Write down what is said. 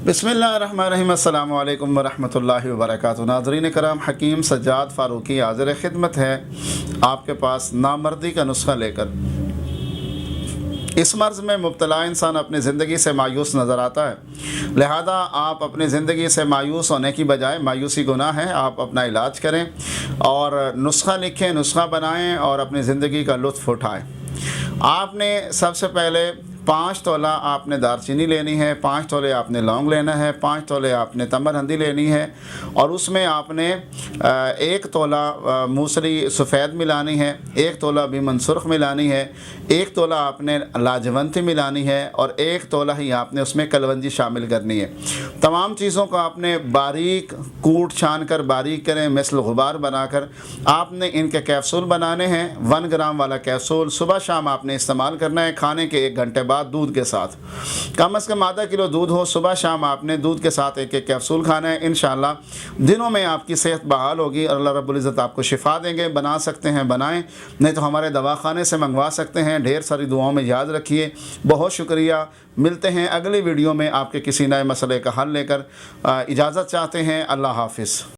बिस्मिल्लाहिर्रहमानिर्रहीम। अस्सलामु अलैकुम वरहमतुल्लाहि वबरकातुहू। नाज़रीन करम, हकीम सज्जाद फ़ारूकी हाज़िर खिदमत है आपके पास नामर्दी का नुस्खा लेकर। इस मर्ज़ में मुब्तला इंसान अपनी ज़िंदगी से मायूस नज़र आता है, लिहाजा आप अपनी ज़िंदगी से मायूस होने की बजाय, मायूसी गुनाह है, आप अपना इलाज करें और नुस्खा लिखें, नुस्खा बनाएं और अपनी ज़िंदगी का लुत्फ़ उठाएं। आपने सबसे पहले 5 तोला आपने दारचीनी लेनी है, 5 तोले आपने लौंग लेना है, 5 तोले आपने तमर हंदी लेनी है और उसमें आपने 1 तोला मूसली सफ़ेद मिलानी है, 1 तोला बीमन सुर्ख मिलानी है, 1 तोला आपने लाजवंती मिलानी है और 1 तोला ही आपने उसमें कलवंजी शामिल करनी है। तमाम चीज़ों को आपने बारीक कूट छान कर बारीक करें, मिसल गुबार बनाकर आपने इनके कैप्सूल बनाने हैं। 1 ग्राम वाला कैप्सूल सुबह शाम आपने इस्तेमाल करना है, खाने के 1 घंटे बाद दूध के साथ। कम से कम आधा किलो दूध हो, सुबह शाम आपने दूध के साथ 1-1 कैप्सूल खाना है। इंशाअल्लाह दिनों में आपकी सेहत बहाल होगी और अल्लाह रब्बुल इज़्ज़त आपको शिफा देंगे। बना सकते हैं बनाएं, नहीं तो हमारे दवाखाने से मंगवा सकते हैं। ढेर सारी दुआओं में याद रखिए। बहुत शुक्रिया। मिलते हैं अगली वीडियो में आपके किसी नए मसले का हल लेकर। इजाज़त चाहते हैं। अल्लाह हाफ़िज़।